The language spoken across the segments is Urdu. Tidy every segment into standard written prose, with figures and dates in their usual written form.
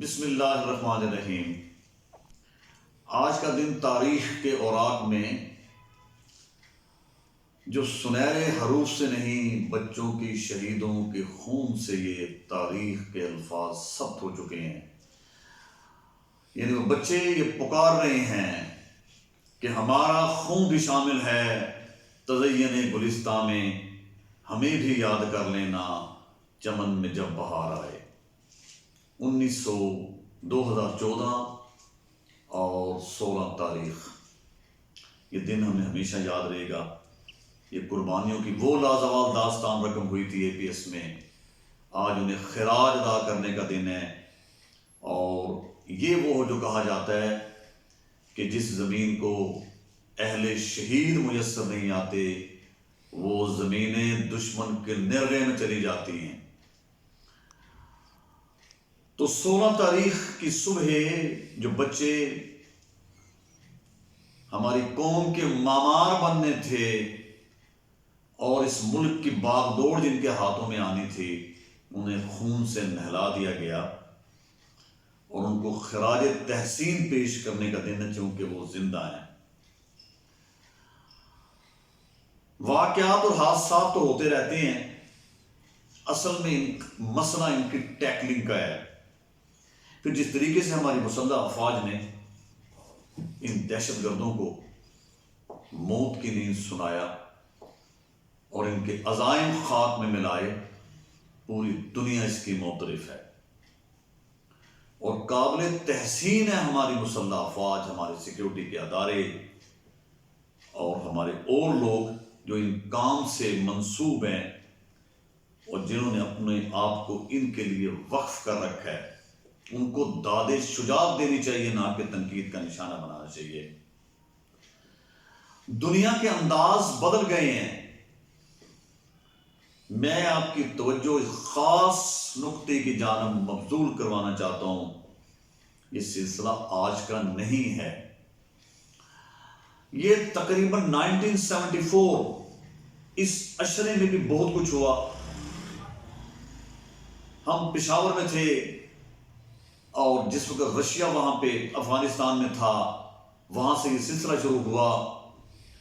بسم اللہ الرحمن الرحیم۔ آج کا دن تاریخ کے اوراق میں جو سنہرے حروف سے نہیں، بچوں کی شہیدوں کے خون سے یہ تاریخ کے الفاظ ثبت ہو چکے ہیں۔ یعنی وہ بچے یہ پکار رہے ہیں کہ ہمارا خون بھی شامل ہے تزین گلستان میں، ہمیں بھی یاد کر لینا چمن میں جب بہار آئے۔ 2014 اور 16 تاریخ، یہ دن ہمیں ہمیشہ یاد رہے گا۔ یہ قربانیوں کی وہ لازوال داستان رقم ہوئی تھی APS میں، آج انہیں خراج ادا کرنے کا دن ہے۔ اور یہ وہ جو کہا جاتا ہے کہ جس زمین کو اہل شہید میسر نہیں آتے، وہ زمینیں دشمن کے نرغے میں چلی جاتی ہیں۔ تو 16 تاریخ کی صبح جو بچے ہماری قوم کے معمار بننے تھے اور اس ملک کی باغ دوڑ جن کے ہاتھوں میں آنی تھی، انہیں خون سے نہلا دیا گیا اور ان کو خراج تحسین پیش کرنے کا دن ہے، چونکہ وہ زندہ ہیں۔ واقعات اور حادثات تو ہوتے رہتے ہیں، اصل میں مسئلہ ان کی ٹیکلنگ کا ہے۔ پھر جس طریقے سے ہماری مسلح افواج نے ان دہشت گردوں کو موت کی نیند سنایا اور ان کے عزائم خاک میں ملائے، پوری دنیا اس کی معترف ہے اور قابل تحسین ہے ہماری مسلح افواج، ہمارے سیکیورٹی کے ادارے اور ہمارے اور لوگ جو ان کام سے منسوب ہیں اور جنہوں نے اپنے آپ کو ان کے لیے وقف کر رکھا ہے۔ ان کو داد شجاعت دینی چاہیے، نہ کہ تنقید کا نشانہ بنانا چاہیے۔ دنیا کے انداز بدل گئے ہیں۔ میں آپ کی توجہ اس خاص نقطے کی جانب مبذول کروانا چاہتا ہوں۔ یہ سلسلہ آج کا نہیں ہے، یہ تقریباً 1974 اس عشرے میں بھی بہت کچھ ہوا۔ ہم پشاور میں تھے اور جس وقت رشیا وہاں پہ افغانستان میں تھا، وہاں سے یہ سلسلہ شروع ہوا،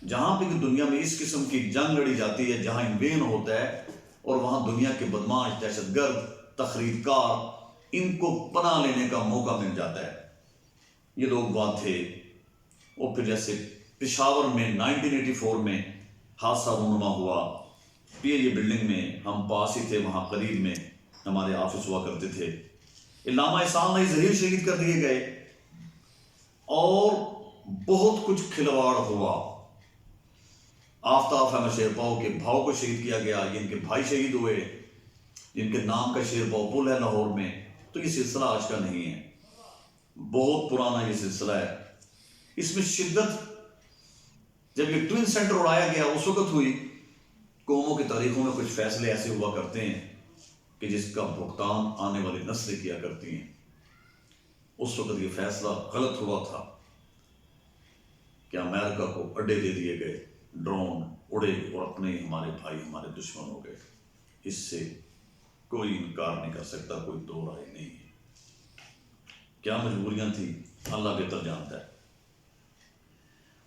جہاں پہ دنیا میں اس قسم کی جنگ لڑی جاتی ہے، جہاں انوین ہوتا ہے اور وہاں دنیا کے بدماش، دہشت گرد، تخریب کار، ان کو پناہ لینے کا موقع مل جاتا ہے۔ یہ لوگ وہاں تھے۔ اور پھر جیسے پشاور میں 1984 میں حادثہ رونما ہوا، یہ بلڈنگ میں ہم پاس ہی تھے، وہاں قریب میں ہمارے آفس ہوا کرتے تھے۔ علامہ احسان اللہ ظہیر شہید کر دیے گئے اور بہت کچھ کھلواڑ ہوا۔ آفتاب احمد شیرپاؤ کے بھاؤ کو شہید کیا گیا، جن کے بھائی شہید ہوئے، جن کے نام کا شیرپاؤ پل ہے لاہور میں۔ تو یہ سلسلہ آج کا نہیں ہے، بہت پرانا یہ سلسلہ ہے۔ اس میں شدت جب یہ ٹوین سینٹر اڑایا گیا اس وقت ہوئی۔ قوموں کی تاریخوں میں کچھ فیصلے ایسے ہوا کرتے ہیں کہ جس کا بھگتان آنے والی نسلیں کیا کرتی ہیں۔ اس وقت یہ فیصلہ غلط ہوا تھا کہ امریکہ کو اڈے دے دیے گئے، ڈرون اڑے اور اپنے ہمارے بھائی ہمارے دشمن ہو گئے۔ اس سے کوئی انکار نہیں کر سکتا، کوئی دو رائے نہیں ہے۔ کیا مجبوریاں تھیں، اللہ بہتر جانتا ہے۔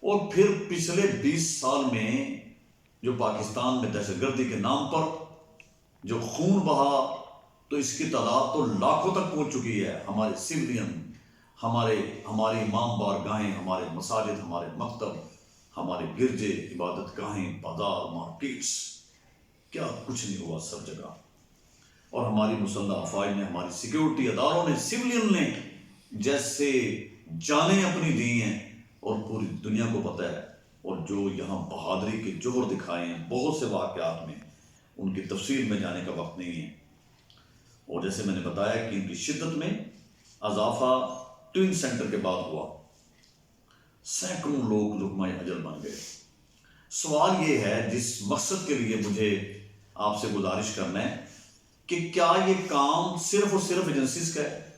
اور پھر پچھلے 20 سال میں جو پاکستان میں دہشت گردی کے نام پر جو خون بہا، تو اس کی تعداد تو لاکھوں تک پہنچ چکی ہے۔ ہمارے سویلین، ہماری امام بارگاہیں، ہمارے مساجد، ہمارے مکتب، ہمارے گرجے، عبادت گاہیں، بازار، مارکیٹس، کیا کچھ نہیں ہوا سب جگہ۔ اور ہماری مسلح افواج نے، ہماری سیکیورٹی اداروں نے، سویلین نے جیسے جانیں اپنی دی ہیں، اور پوری دنیا کو پتہ ہے۔ اور جو یہاں بہادری کے جوہر دکھائے ہیں بہت سے واقعات میں، ان کی تفصیل میں جانے کا وقت نہیں ہے۔ اور جیسے میں نے بتایا کہ ان کی شدت میں اضافہ ٹوین سینٹر کے بعد ہوا، سینکڑوں لوگ لقمۂ اجل بن گئے۔ سوال یہ ہے، جس مقصد کے لیے مجھے آپ سے گزارش کرنا ہے، کہ کیا یہ کام صرف اور صرف ایجنسیز کا ہے؟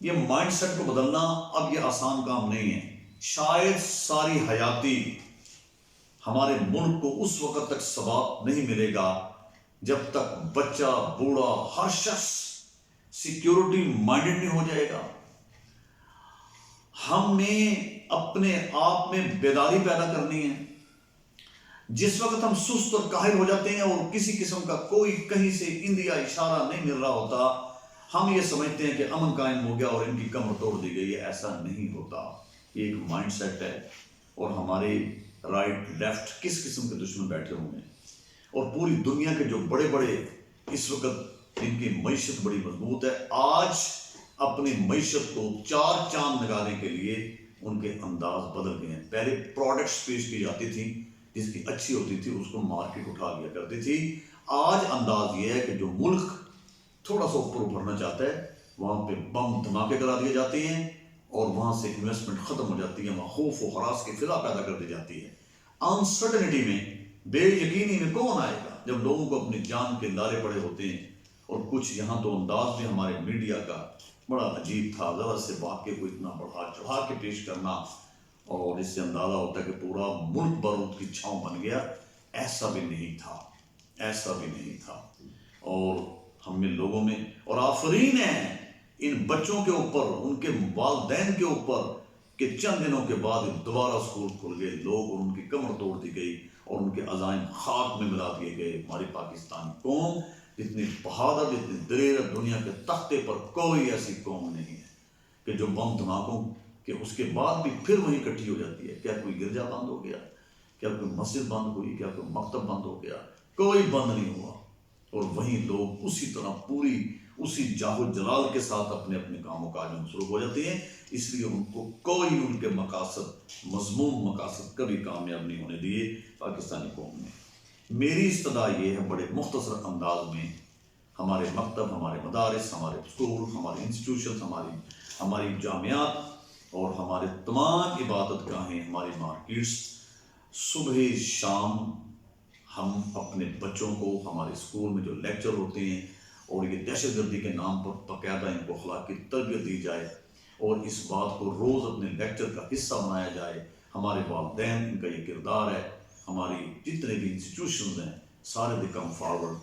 یہ مائنڈ سیٹ کو بدلنا اب یہ آسان کام نہیں ہے۔ شاید ساری حیاتی ہمارے ملک کو اس وقت تک ثبات نہیں ملے گا جب تک بچہ، بوڑھا، ہر شخص سیکیورٹی مائنڈڈ نہیں ہو جائے گا، ہم نے اپنے آپ میں بیداری پیدا کرنی ہے۔ جس وقت ہم سست اور کاہل ہو جاتے ہیں اور کسی قسم کا کوئی کہیں سے اندیا اشارہ نہیں مل رہا ہوتا، ہم یہ سمجھتے ہیں کہ امن قائم ہو گیا اور ان کی کمر توڑ دی گئی ہے۔ ایسا نہیں ہوتا، یہ ایک مائنڈ سیٹ ہے، اور ہمارے رائٹ لیفٹ کس قسم کے دشمن بیٹھے ہوئے ہیں، اور پوری دنیا کے جو بڑے بڑے اس وقت ان کی معیشت بڑی مضبوط ہے، آج اپنی معیشت کو چار چاند لگانے کے لیے ان کے انداز بدل گئے ہیں۔ پہلے پروڈکٹس پیش کی جاتی تھی، جس کی اچھی ہوتی تھی اس کو مارکیٹ اٹھا لیا کرتی تھی۔ آج انداز یہ ہے کہ جو ملک تھوڑا سا اوپر ابھرنا چاہتا ہے وہاں پہ بم دھماکے کرا دیے جاتے ہیں، اور وہاں سے انویسٹمنٹ ختم ہو جاتی ہے، وہاں خوف و ہراس کی فضا پیدا کر دی جاتی ہے۔ انسرٹنٹی میں، بے یقینی میں کون آئے گا جب لوگوں کو اپنی جان کے لالے پڑے ہوتے ہیں؟ اور کچھ یہاں تو انداز بھی ہمارے میڈیا کا بڑا عجیب تھا، ذرا سے واقعے کو اتنا بڑھا چڑھا کے پیش کرنا، اور اس سے اندازہ ہوتا ہے کہ پورا ملک بارود کی چھاؤں بن گیا۔ ایسا بھی نہیں تھا، ایسا بھی نہیں تھا۔ اور ہم میں لوگوں میں، اور آفرین ہیں ان بچوں کے اوپر، ان کے والدین کے اوپر، کہ چند دنوں کے بعد دوبارہ اسکول کھل گئے، لوگ اور ان کی کمر توڑ دی گئی اور ان کے عزائم خاک میں ملا دیے گئے۔ ہماری پاکستانی قوم جتنی بہادر، جتنی دلیر، دنیا کے تختے پر کوئی ایسی قوم نہیں ہے کہ جو بم دھماکوں کہ اس کے بعد بھی پھر وہی اکٹھی ہو جاتی ہے۔ کیا کوئی گرجا بند ہو گیا؟ کیا کوئی مسجد بند ہوئی؟ کیا کوئی مکتب بند ہو گیا؟ کوئی بند نہیں ہوا، اور وہیں لوگ اسی طرح پوری اسی جاہ و جلال کے ساتھ اپنے اپنے کاموں کاج میں مصروف ہو جاتے ہیں۔ اس لیے ان کو کوئی ان کے مقاصد، مضمون مقاصد کبھی کامیاب نہیں ہونے دیے پاکستانی قوم نے۔ میری استدعا یہ ہے بڑے مختصر انداز میں، ہمارے مکتب، ہمارے مدارس، ہمارے اسکول، ہمارے انسٹیٹیوشنز، ہماری جامعات اور ہمارے تمام عبادت گاہیں، ہماری مارکیٹس، صبح شام ہم اپنے بچوں کو ہمارے اسکول میں جو لیکچر ہوتے ہیں، اور یہ دہشت گردی کے نام پر باقاعدہ ان کو اخلاقی تربیت دی جائے، اور اس بات کو روز اپنے لیکچر کا حصہ بنایا جائے۔ ہمارے والدین، ان کا یہ کردار ہے، ہماری جتنے بھی انسٹیٹیوشنز ہیں سارے دے کم فارورڈ،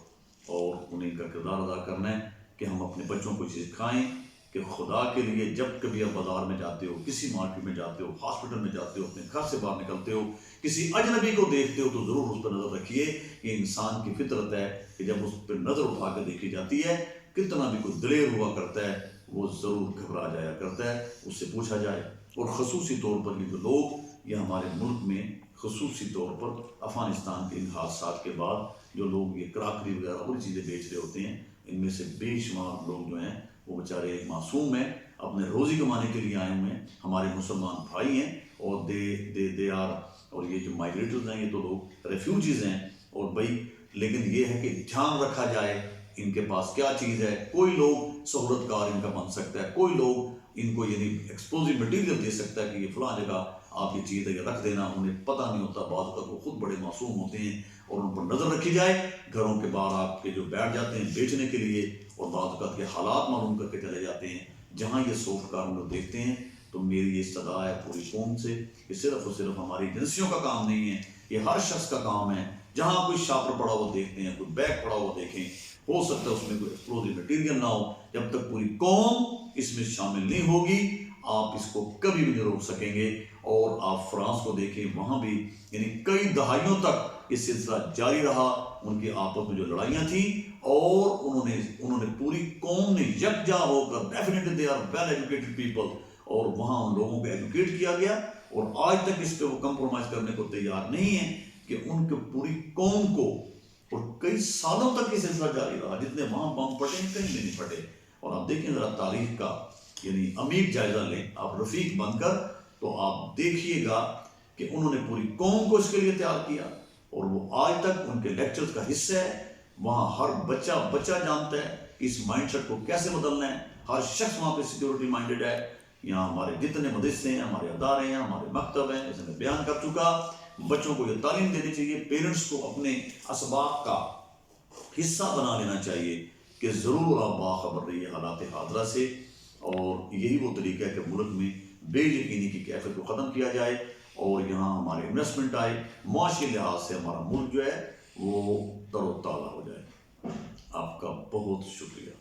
اور انہیں کا کردار ادا کرنا ہے کہ ہم اپنے بچوں کو چیز سکھائیں کہ خدا کے لیے جب کبھی آپ بازار میں جاتے ہو، کسی مارکیٹ میں جاتے ہو، ہاسپٹل میں جاتے ہو، اپنے گھر سے باہر نکلتے ہو، کسی اجنبی کو دیکھتے ہو تو ضرور اس پر نظر رکھیے۔ یہ انسان کی فطرت ہے کہ جب اس پر نظر اٹھا کے دیکھی جاتی ہے، کتنا بھی کوئی دلیر ہوا کرتا ہے وہ ضرور گھبرا جایا کرتا ہے، اس سے پوچھا جائے۔ اور خصوصی طور پر یہ جو لوگ، یہ ہمارے ملک میں خصوصی طور پر افغانستان کے ان حادثات کے بعد جو لوگ یہ کراکری وغیرہ اور چیزیں بیچ رہے ہوتے ہیں، ان میں سے بے شمار لوگ جو ہیں وہ بیچارے معصوم ہیں، اپنے روزی کمانے کے لیے آئے ہوئے ہیں، ہمارے مسلمان بھائی ہیں، اور دے آر، اور یہ جو مائگریٹرز ہیں یہ تو لوگ ریفیوجیز ہیں۔ اور بھائی لیکن یہ ہے کہ دھیان رکھا جائے ان کے پاس کیا چیز ہے۔ کوئی لوگ سہولت کار ان کا بن سکتا ہے، کوئی لوگ ان کو یعنی ایکسپلوزیو مٹیریل دے سکتا ہے کہ یہ فلاں جگہ آپ یہ چیز ہے یہ رکھ دینا، انہیں پتہ نہیں ہوتا، بعض اوقات وہ خود بڑے معصوم ہوتے ہیں، اور ان پر نظر رکھی جائے۔ گھروں کے باہر آپ کے جو بیٹھ جاتے ہیں بیچنے کے لیے، اور بعض اوقات کے حالات معلوم کر کے چلے جاتے ہیں، جہاں یہ سوفٹ کار ہم لوگ دیکھتے ہیں۔ تو میری یہ استدعا ہے پوری قوم سے کہ صرف اور صرف ہماری ایجنسیوں کا کام نہیں ہے، یہ ہر شخص کا کام ہے۔ جہاں کوئی شاپر پڑا ہوا دیکھتے ہیں، کوئی بیگ پڑا ہوا دیکھیں، ہو سکتا ہے اس میں کوئی ایکسپلوزیو مٹیریل نہ ہو، جب تک پوری قوم اس میں شامل نہیں ہوگی آپ اس کو کبھی بھی نہیں روک سکیں گے۔ اور آپ فرانس کو دیکھیں، وہاں بھی یعنی کئی دہائیوں تک یہ سلسلہ جاری رہا، ان کی آپس میں جو لڑائیاں تھیں، اور انہوں نے پوری قوم نے یکجا ہو کر، definitely they are well educated people, اور وہاں ان لوگوں کو ایجوکیٹ کیا گیا، اور آج تک اس پہ وہ کمپرومائز کرنے کو تیار نہیں ہیں کہ ان کے پوری قوم کو، اور کئی سالوں تک یہ سلسلہ جاری رہا، جتنے وہاں بم پھٹے ہیں کہیں بھی نہیں پھٹے۔ اور آپ دیکھیں ذرا تاریخ کا یعنی عمیق جائزہ لیں آپ رفیق بن کر، تو آپ دیکھیے گا کہ انہوں نے پوری قوم کو اس کے لیے تیار کیا، اور وہ آج تک ان کے لیکچرز کا حصہ ہے۔ وہاں ہر بچہ جانتا ہے کہ اس مائنڈ سیٹ کو کیسے بدلنا ہے، ہر شخص وہاں پہ سیکیورٹی مائنڈڈ ہے۔ یہاں ہمارے جتنے مدرسے ہیں، ہمارے ادارے ہیں، ہمارے مکتب ہیں، جیسے میں بیان کر چکا، بچوں کو یہ تعلیم دینی چاہیے، پیرنٹس کو اپنے اسباق کا حصہ بنا لینا چاہیے کہ ضرور آپ باخبر رہیے حالات حاضرہ سے، اور یہی وہ طریقہ ہے کہ ملک میں بے یقینی کی کیفیت کو ختم کیا جائے، اور یہاں ہمارے انویسٹمنٹ آئے، معاشی لحاظ سے ہمارا ملک جو ہے وہ تر و تازہ ہو جائے۔ آپ کا بہت شکریہ۔